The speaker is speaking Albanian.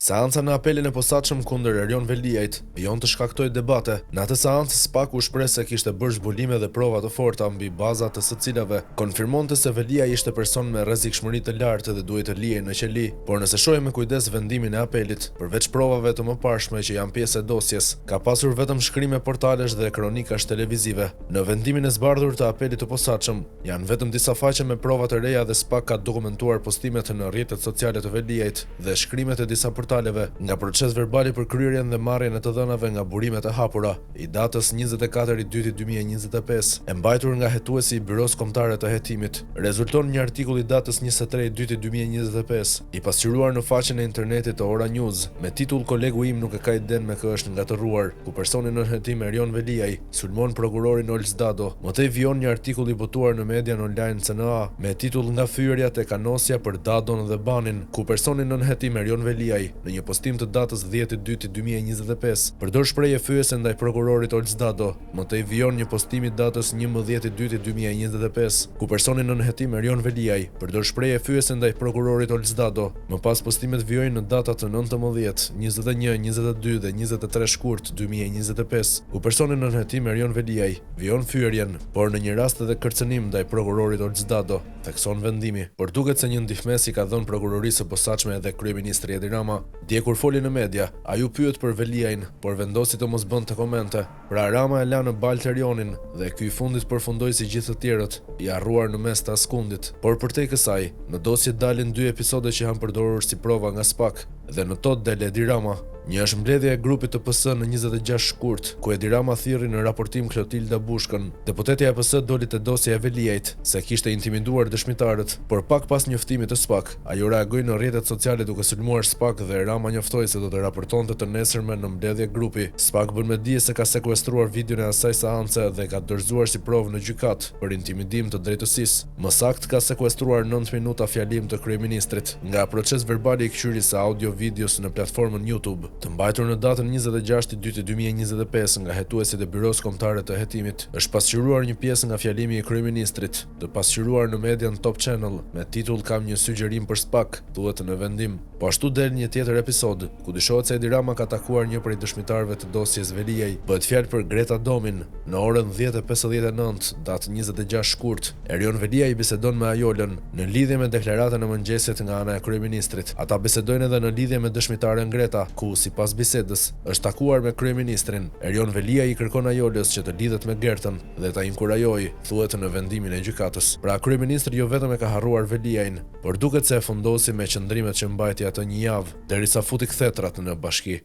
Seanca në apelin e posaçëm kundër Erion Veliajt vijon të shkaktoj debate. Në atë seancë SPAK u shpreh se kishte bërë zbulime dhe prova të forta mbi baza të së cilave konfirmonte se Veliaj ishte person me rrezikshmëri të lartë dhe duhej të lihej në qeli. Por nëse shohim me kujdes vendimin e apelit, përveç provave të mëparshme që janë pjesë e dosjes, ka pasur vetëm shkrime portalesh dhe kronikash televizive. Në vendimin e zbardhur të apelit të posaçëm janë vetëm disa faqe me prova të reja dhe SPAK ka dokumentuar postimet në rrjetet sociale të Veliajt dhe shkrimet e disa portaleve nga proces verbali për kryerjen dhe marrjen e të dhënave nga burimet e hapura i datës 24/2/2025, e mbajtur nga hetuesi i Byros Kombëtare të Hetimit. Rezulton një artikull i datës 23/2/2025, i pasqyruar në faqen e internetit të Ora News, me titull "Kolegu im nuk e ka iden me kë është ngatërruar", ku personi nën hetim Erion Veliaj sulmon prokurorin Olc Dado. Mëtej vijon një artikull i botuar në median online CNA me titull "Nga fyerja te kanosja për Dadon dhe Banin", ku personi nën hetim Erion Veliaj në një postim të datës 10/2/2025 përdor shprehje fyese ndaj prokurorit Olc Dado. Mëtej vijon një postim i datës 11/2/2025 ku personi nën hetim Erion Veliaj përdor shprehje fyese ndaj prokurorit Olc Dado. Më pas postimet vijojnë në datat 19, 21, 22 dhe 23 shkurt 2025 ku personi nën hetim Erion Veliaj vijon fyerjen, por në një rast edhe kërcënim ndaj prokurorit Olc Dado, thekson vendimi. Por duket se një ndihmës i ka dhënë prokurorisë së posaçme edhe kryeministri Edi Rama. Dje kur foli në media, ai u pyet për Veliajin, por vendosi të mos bënte komente. Pra Rama e la në baltë Erionin dhe ky i fundit përfundoi si gjithë të tjerët, i harruar në mes të askundit. Por përtej kësaj, në dosje dalin 2 episode që janë përdorur si prova nga SPAK dhe në to del Edi Rama. Një është mbledhja e grupit të PS në 26 shkurt, ku Edi Rama thirri në raportim Klotilda Bushkën. Deputetja e PS doli te dosja e Veliajt se kishte intimiduar dëshmitarët, por pak pas njoftimit të SPAK, ajo reagoi në rrjetet sociale duke sulmuar SPAK dhe Rama njoftoi se do të raportonte të nesërme në mbledhje grupi. SPAK bën me dije se ka sekuestruar videon e asaj seance dhe ka dorëzuar si provë në gjykat për intimidim të drejtësisë. Më saktë ka sekuestruar 9 minuta fjalim të kryeministrit nga proces verbali i kqyrisë së audio-videos në platformën YouTube, të mbajtur në datën 26/2/2025 nga hetuesit e Byros Kombëtare të Hetimit. Është pasqyruar një pjesë nga fjalimi i kryeministrit, të pasqyruar në median Top Channel me titull "Kam një sugjerim për SPAK", thuhet në vendim. Po ashtu del një tjetër episod, ku dyshohet se Edi Rama ka takuar një prej dëshmitarëve të dosjes Veliaj. Bëhet fjalë për Greta Domin. Në orën 10:59, datë 26 shkurt, Erion Veliaj bisedon me Ajolën në lidhje me deklaratën e mëngjesit nga ana e kryeministrit. Ata bisedojnë edhe në lidhje me dëshmitaren Greta, ku sipas bisedës është takuar me kryeministrin. Erion Veliaj i kërkon Ajolës që të lidhet me Gertën dhe ta inkurajojë, thuhet në vendimin e gjykatës. Pra kryeministri jo vetëm e ka harruar Veliajin, por duket se e fundosi me qëndrimet që mbajti atë një javë derisa futi kthetrat në bashki.